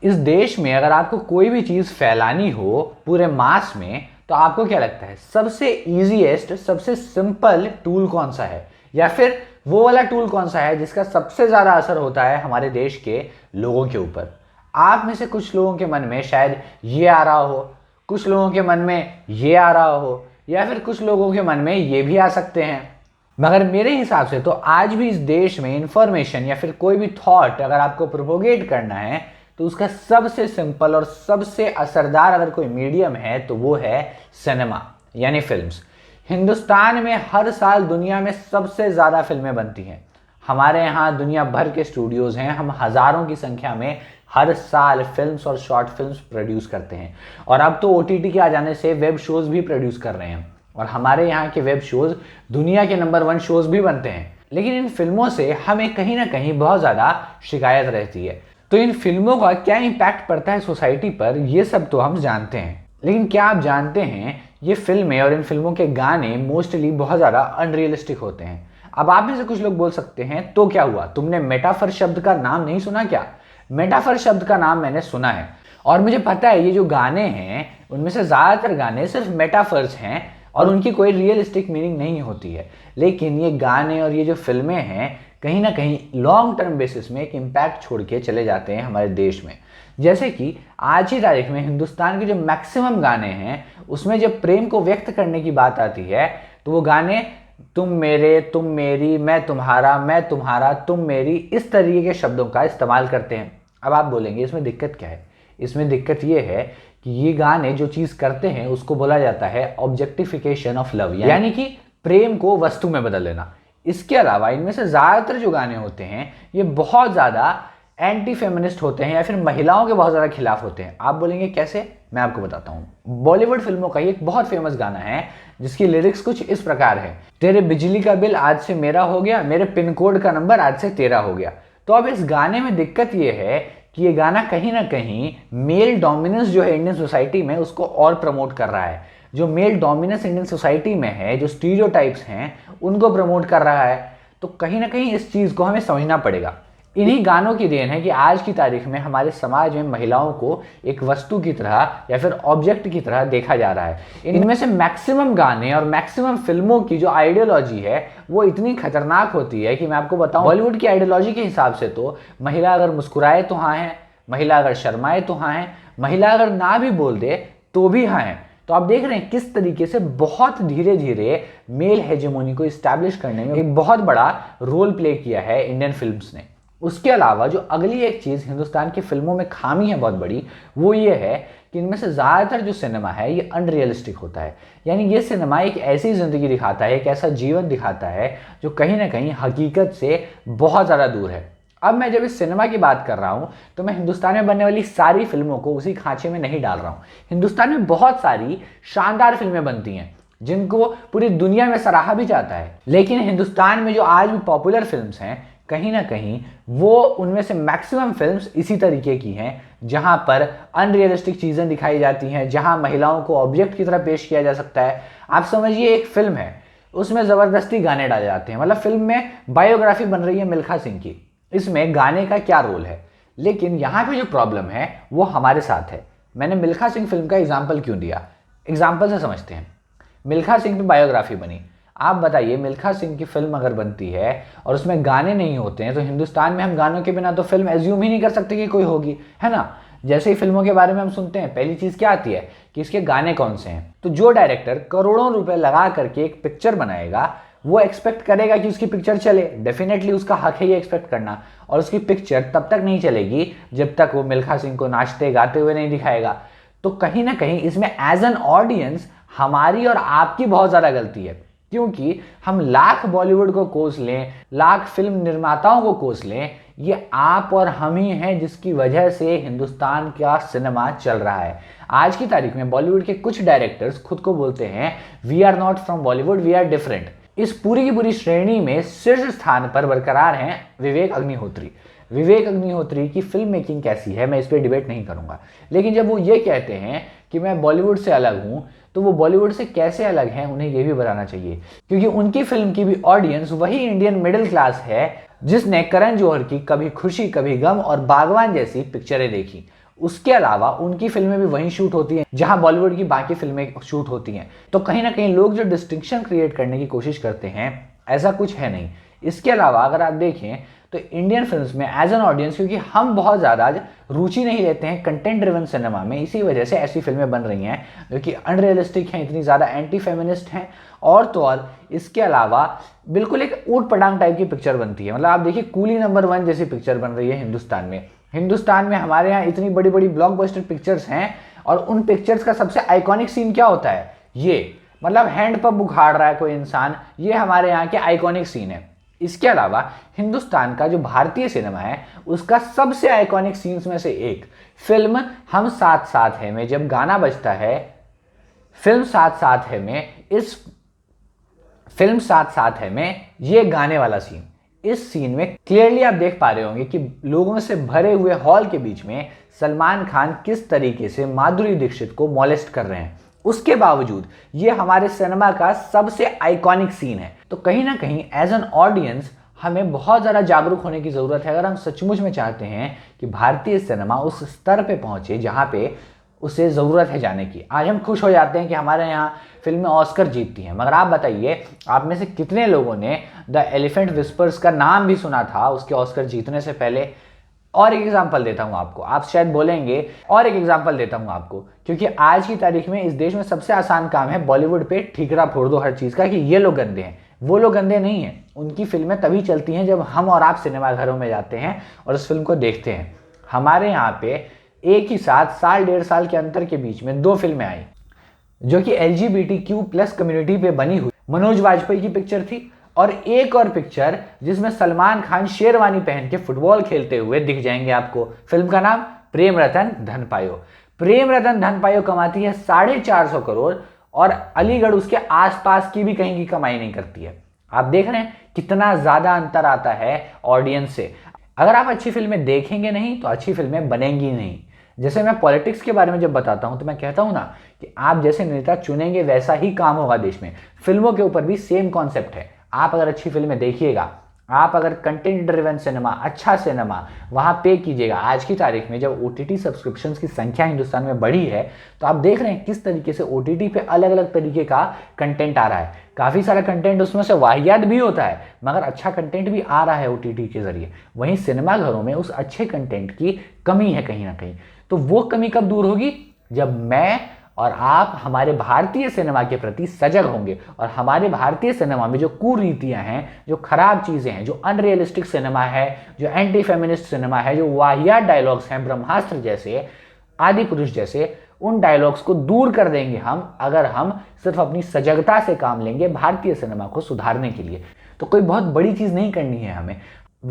इस देश में अगर आपको कोई भी चीज़ फैलानी हो पूरे मास में, तो आपको क्या लगता है सबसे ईजीएस्ट, सबसे सिंपल टूल कौन सा है? या फिर वो वाला टूल कौन सा है जिसका सबसे ज़्यादा असर होता है हमारे देश के लोगों के ऊपर? आप में से कुछ लोगों के मन में शायद ये आ रहा हो, कुछ लोगों के मन में ये आ रहा हो, या फिर कुछ लोगों के मन में ये भी आ सकते हैं। मगर मेरे हिसाब से तो आज भी इस देश में इंफॉर्मेशन या फिर कोई भी थॉट अगर आपको प्रोपोगेट करना है, तो उसका सबसे सिंपल और सबसे असरदार अगर कोई मीडियम है तो वो है सिनेमा, यानी फिल्म्स। हिंदुस्तान में हर साल दुनिया में सबसे ज़्यादा फिल्में बनती हैं। हमारे यहाँ दुनिया भर के स्टूडियोज़ हैं, हम हज़ारों की संख्या में हर साल फिल्म्स और शॉर्ट फिल्म्स प्रोड्यूस करते हैं। और अब तो OTT के आ जाने से वेब शोज़ भी प्रोड्यूस कर रहे हैं, और हमारे यहाँ के वेब शोज़ दुनिया के नंबर 1 शोज़ भी बनते हैं। लेकिन इन फिल्मों से हमें कहीं ना कहीं बहुत ज़्यादा शिकायत रहती है। तो इन फिल्मों का क्या इम्पैक्ट पड़ता है सोसाइटी पर, ये सब तो हम जानते हैं। लेकिन क्या आप जानते हैं ये फिल्में और इन फिल्मों के गाने मोस्टली बहुत ज़्यादा अनरियलिस्टिक होते हैं। अब आप में से कुछ लोग बोल सकते हैं तो क्या हुआ, तुमने मेटाफर शब्द का नाम नहीं सुना क्या? मेटाफर शब्द का नाम मैंने सुना है, और मुझे पता है ये जो गाने हैं उनमें से ज़्यादातर गाने सिर्फ मेटाफर्स हैं और उनकी कोई रियलिस्टिक मीनिंग नहीं होती है। लेकिन ये गाने और ये जो फिल्में हैं कहीं ना कहीं लॉन्ग टर्म बेसिस में एक इम्पैक्ट छोड़ के चले जाते हैं हमारे देश में। जैसे कि आज की तारीख में हिंदुस्तान के जो मैक्सिमम गाने हैं उसमें जब प्रेम को व्यक्त करने की बात आती है तो वो गाने तुम मेरे, तुम मेरी, मैं तुम्हारा, तुम मेरी, इस तरीके के शब्दों का इस्तेमाल करते हैं। अब आप बोलेंगे इसमें दिक्कत क्या है? इसमें दिक्कत ये है कि ये गाने जो चीज़ करते हैं उसको बोला जाता है ऑब्जेक्टिफिकेशन ऑफ लव, यानी कि प्रेम को वस्तु में बदल लेना। इसके अलावा इनमें से ज़्यादातर जो गाने होते हैं ये बहुत ज़्यादा एंटी फेमिनिस्ट होते हैं या फिर महिलाओं के बहुत ज़्यादा खिलाफ होते हैं। आप बोलेंगे कैसे? मैं आपको बताता हूँ। बॉलीवुड फिल्मों का ही एक बहुत फेमस गाना है जिसकी लिरिक्स कुछ इस प्रकार है, तेरे बिजली का बिल आज से मेरा हो गया, मेरे पिन कोड का नंबर आज से तेरा हो गया। तो अब इस गाने में दिक्कत ये है कि ये गाना कहीं ना कहीं मेल डोमिनेंस जो है इंडियन सोसाइटी में उसको और प्रमोट कर रहा है। जो मेल डोमिनेंस इंडियन सोसाइटी में है, जो स्टीरियोटाइप्स हैं, उनको प्रमोट कर रहा है। तो कहीं ना कहीं इस चीज़ को हमें समझना पड़ेगा। इन्हीं गानों की देन है कि आज की तारीख में हमारे समाज में महिलाओं को एक वस्तु की तरह या फिर ऑब्जेक्ट की तरह देखा जा रहा है। इनमें से मैक्सिमम गाने और मैक्सिमम फिल्मों की जो आइडियोलॉजी है वो इतनी खतरनाक होती है कि मैं आपको बताऊं, बॉलीवुड की आइडियोलॉजी के हिसाब से तो महिला अगर मुस्कुराए तो हाँ है, महिला अगर शर्माए तो हाँ है, महिला अगर ना भी बोल दे तो भी हाँ है। तो आप देख रहे हैं किस तरीके से बहुत धीरे धीरे मेल हेजेमोनी को इस्टेब्लिश करने में एक बहुत बड़ा रोल प्ले किया है इंडियन फिल्म्स ने। उसके अलावा जो अगली एक चीज़ हिंदुस्तान की फिल्मों में खामी है बहुत बड़ी, वो ये है कि इनमें से ज़्यादातर जो सिनेमा है ये अनरियलिस्टिक होता है। यानी ये सिनेमा एक ऐसी ज़िंदगी दिखाता है, एक ऐसा जीवन दिखाता है जो कहीं ना कहीं हकीकत से बहुत ज़्यादा दूर है। अब मैं जब इस सिनेमा की बात कर रहा हूँ तो मैं हिंदुस्तान में बनने वाली सारी फिल्मों को उसी खांचे में नहीं डाल रहा हूँ। हिंदुस्तान में बहुत सारी शानदार फिल्में बनती हैं जिनको पूरी दुनिया में सराहा भी जाता है, लेकिन हिंदुस्तान में जो आज भी पॉपुलर फिल्म्स हैं कहीं ना कहीं वो उनमें से मैक्सिमम फिल्म्स इसी तरीके की हैं जहां पर अनरियलिस्टिक चीज़ें दिखाई जाती हैं, जहां महिलाओं को ऑब्जेक्ट की तरह पेश किया जा सकता है। आप समझिए एक फिल्म है, उसमें ज़बरदस्ती गाने डाले जाते हैं, मतलब फिल्म में बायोग्राफी बन रही है मिल्खा सिंह की, इसमें गाने का क्या रोल है? लेकिन यहाँ पे जो प्रॉब्लम है वो हमारे साथ है। मैंने मिल्खा सिंह फिल्म का एग्जाम्पल क्यों दिया? एग्जाम्पल से समझते हैं। मिल्खा सिंह पे बायोग्राफी बनी, आप बताइए मिल्खा सिंह की फिल्म अगर बनती है और उसमें गाने नहीं होते हैं तो हिंदुस्तान में हम गानों के बिना तो फिल्म एज्यूम ही नहीं कर सकते कि कोई होगी, है ना? जैसे ही फिल्मों के बारे में हम सुनते हैं पहली चीज़ क्या आती है कि इसके गाने कौन से हैं। तो जो डायरेक्टर करोड़ों रुपए लगा करके एक पिक्चर बनाएगा वो एक्सपेक्ट करेगा कि उसकी पिक्चर चले, डेफिनेटली उसका हक है ये एक्सपेक्ट करना। और उसकी पिक्चर तब तक नहीं चलेगी जब तक वो मिल्खा सिंह को नाचते गाते हुए नहीं दिखाएगा। तो कहीं ना कहीं इसमें एज एन ऑडियंस हमारी और आपकी बहुत ज़्यादा गलती है, क्योंकि हम लाख बॉलीवुड को कोस लें, लाख फिल्म निर्माताओं को कोस लें, ये आप और हम ही हैं जिसकी वजह से हिंदुस्तान का सिनेमा चल रहा है। आज की तारीख में बॉलीवुड के कुछ डायरेक्टर्स खुद को बोलते हैं we are not from Bollywood, we are different. इस पूरी की पूरी श्रेणी में शीर्ष स्थान पर बरकरार हैं विवेक अग्निहोत्री। विवेक अग्निहोत्री की फिल्म मेकिंग कैसी है मैं इस पर डिबेट नहीं करूंगा, लेकिन जब वो ये कहते हैं कि मैं बॉलीवुड से अलग हूं तो वो बॉलीवुड से कैसे अलग हैं उन्हें ये भी बताना चाहिए, क्योंकि उनकी फिल्म की भी ऑडियंस वही इंडियन मिडिल क्लास है जिसने करण जौहर की कभी खुशी कभी गम और बागवान जैसी पिक्चरें देखी। उसके अलावा उनकी फिल्में भी वहीं शूट होती हैं जहां बॉलीवुड की बाकी फिल्में शूट होती हैं। तो कहीं ना कहीं लोग जो डिस्टिंक्शन क्रिएट करने की कोशिश करते हैं, ऐसा कुछ है नहीं। इसके अलावा अगर आप देखें तो इंडियन फिल्म्स में एज एन ऑडियंस, क्योंकि हम बहुत ज़्यादा रुचि नहीं लेते हैं कंटेंट ड्रिवन सिनेमा में, इसी वजह से ऐसी फिल्में बन रही हैं जो कि अनरियलिस्टिक हैं, इतनी ज़्यादा एंटी फेमिनिस्ट हैं। और तो और इसके अलावा बिल्कुल एक ऊट पटांग टाइप की पिक्चर बनती है। मतलब आप देखिए कूली नंबर 1 जैसी पिक्चर बन रही है हिंदुस्तान में हमारे यहाँ इतनी बड़ी बड़ी ब्लॉकबस्टर पिक्चर्स हैं, और उन पिक्चर्स का सबसे आइकॉनिक सीन क्या होता है? ये मतलब हैंड पंप उखाड़ रहा है कोई इंसान, ये हमारे यहाँ के आइकॉनिक सीन है। इसके अलावा हिंदुस्तान का जो भारतीय सिनेमा है उसका सबसे आइकॉनिक सीन्स में से एक फिल्म हम साथ साथ हैं में जब गाना बजता है, फिल्म साथ साथ है में ये गाने वाला सीन, इस सीन में क्लियरली आप देख पा रहे होंगे कि लोगों से भरे हुए हॉल के बीच में सलमान खान किस तरीके से माधुरी दीक्षित को मॉलेस्ट कर रहे हैं। उसके बावजूद ये हमारे सिनेमा का सबसे आइकॉनिक सीन है। तो कहीं ना कहीं एज एन ऑडियंस हमें बहुत ज़्यादा जागरूक होने की ज़रूरत है अगर हम सचमुच में चाहते हैं कि भारतीय सिनेमा उस स्तर पे पहुंचे जहां पे उसे ज़रूरत है जाने की। आज हम खुश हो जाते हैं कि हमारे यहाँ फिल्में ऑस्कर जीतती हैं, मगर आप बताइए आप में से कितने लोगों ने द एलिफेंट विस्पर्स का नाम भी सुना था उसके ऑस्कर जीतने से पहले? और एक एग्जांपल देता हूं आपको, आप शायद बोलेंगे और एक एग्जांपल देता हूं आपको, क्योंकि आज की तारीख में इस देश में सबसे आसान काम है बॉलीवुड पे ठीकरा फोड़ दो हर चीज़ का कि ये लोग गंदे हैं। वो लोग गंदे नहीं हैं, उनकी फिल्में तभी चलती हैं जब हम और आप सिनेमा घरों में जाते हैं और उस फिल्म को देखते हैं। हमारे यहाँ पे एक ही साथ साल 1.5 साल के अंतर के बीच में 2 फिल्में आई जो कि LGBTQ+ कम्युनिटी पे बनी हुई। मनोज वाजपेयी की पिक्चर थी और एक और पिक्चर जिसमें सलमान खान शेरवानी पहन के फुटबॉल खेलते हुए दिख जाएंगे आपको। फिल्म का नाम प्रेम रतन धन पायो। प्रेम रतन धन पायो कमाती है 450 करोड़ और अलीगढ़ उसके आसपास की भी कहीं की कमाई नहीं करती है। आप देख रहे हैं कितना ज्यादा अंतर आता है ऑडियंस से। अगर आप अच्छी फिल्में देखेंगे नहीं तो अच्छी फिल्में बनेंगी नहीं। जैसे मैं पॉलिटिक्स के बारे में जब बताता हूं तो मैं कहता हूं ना कि आप जैसे नेता चुनेंगे वैसा ही काम होगा देश में। फिल्मों के ऊपर भी सेम कॉन्सेप्ट है। आप अगर अच्छी फिल्में देखिएगा, आप अगर कंटेंट ड्रिवन सिनेमा, अच्छा सिनेमा वहां पे कीजिएगा। आज की तारीख में जब OTT सब्सक्रिप्शंस की संख्या हिंदुस्तान में बढ़ी है तो आप देख रहे हैं किस तरीके से OTT पे अलग अलग तरीके का कंटेंट आ रहा है। काफ़ी सारा कंटेंट उसमें से वाहियात भी होता है, मगर अच्छा कंटेंट भी आ रहा है OTT के जरिए। वहीं सिनेमा घरों में उस अच्छे कंटेंट की कमी है कहीं ना कहीं। तो वो कमी कब दूर होगी? जब मैं और आप हमारे भारतीय सिनेमा के प्रति सजग होंगे और हमारे भारतीय सिनेमा में जो कुरीतियां हैं, जो खराब चीजें हैं, जो अनरियलिस्टिक सिनेमा है, जो एंटी फेमिनिस्ट सिनेमा है, जो वाहियात डायलॉग्स हैं, ब्रह्मास्त्र जैसे, आदि पुरुष जैसे, उन डायलॉग्स को दूर कर देंगे हम अगर हम सिर्फ अपनी सजगता से काम लेंगे भारतीय सिनेमा को सुधारने के लिए। तो कोई बहुत बड़ी चीज नहीं करनी है हमें।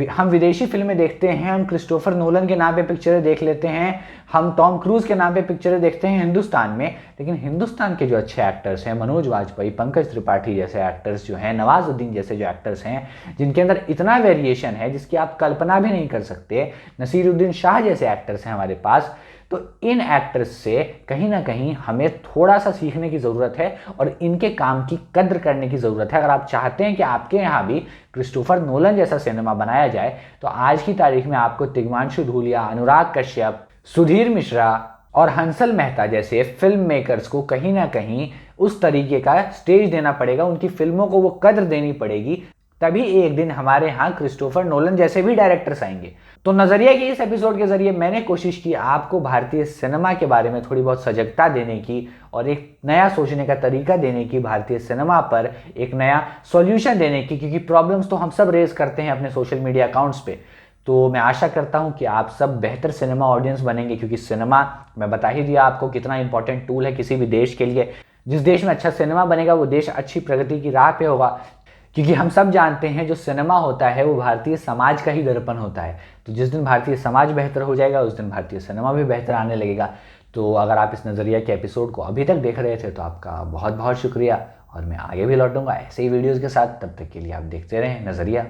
हम विदेशी फिल्में देखते हैं, हम क्रिस्टोफर नोलन के नाम पे पिक्चरें देख लेते हैं, हम टॉम क्रूज के नाम पे पिक्चरें देखते हैं हिंदुस्तान में, लेकिन हिंदुस्तान के जो अच्छे एक्टर्स हैं, मनोज वाजपेयी, पंकज त्रिपाठी जैसे एक्टर्स जो हैं, नवाजुद्दीन जैसे जो एक्टर्स हैं जिनके अंदर इतना वेरिएशन है जिसकी आप कल्पना भी नहीं कर सकते, नसीरुद्दीन शाह जैसे एक्टर्स हैं हमारे पास, तो इन एक्टर्स से कहीं ना कहीं हमें थोड़ा सा सीखने की ज़रूरत है और इनके काम की कद्र करने की ज़रूरत है। अगर आप चाहते हैं कि आपके यहाँ भी क्रिस्टोफर नोलन जैसा सिनेमा बनाया जाए तो आज की तारीख में आपको तिग्मांशु धूलिया, अनुराग कश्यप, सुधीर मिश्रा और हंसल मेहता जैसे फिल्म मेकर्स को कहीं ना कहीं उस तरीके का स्टेज देना पड़ेगा, उनकी फिल्मों को वो कद्र देनी पड़ेगी, तभी एक दिन हमारे यहाँ क्रिस्टोफर नोलन जैसे भी डायरेक्टर्स आएंगे। तो नजरिया के इस एपिसोड के जरिए मैंने कोशिश की आपको भारतीय सिनेमा के बारे में थोड़ी बहुत सजगता देने की और एक नया सोचने का तरीका देने की, भारतीय सिनेमा पर एक नया सॉल्यूशन देने की, क्योंकि प्रॉब्लम्स तो हम सब रेज करते हैं अपने सोशल मीडिया अकाउंट्स पे। तो मैं आशा करता हूं कि आप सब बेहतर सिनेमा ऑडियंस बनेंगे, क्योंकि सिनेमा, मैं बता ही दिया आपको, कितना इंपॉर्टेंट टूल है किसी भी देश के लिए। जिस देश में अच्छा सिनेमा बनेगा वो देश अच्छी प्रगति की राह पे होगा, क्योंकि हम सब जानते हैं जो सिनेमा होता है वो भारतीय समाज का ही दर्पण होता है। तो जिस दिन भारतीय समाज बेहतर हो जाएगा उस दिन भारतीय सिनेमा भी बेहतर आने लगेगा। तो अगर आप इस नज़रिया के एपिसोड को अभी तक देख रहे थे तो आपका बहुत बहुत शुक्रिया, और मैं आगे भी लौटूंगा ऐसे ही वीडियोज़ के साथ। तब तक के लिए आप देखते रहें नज़रिया।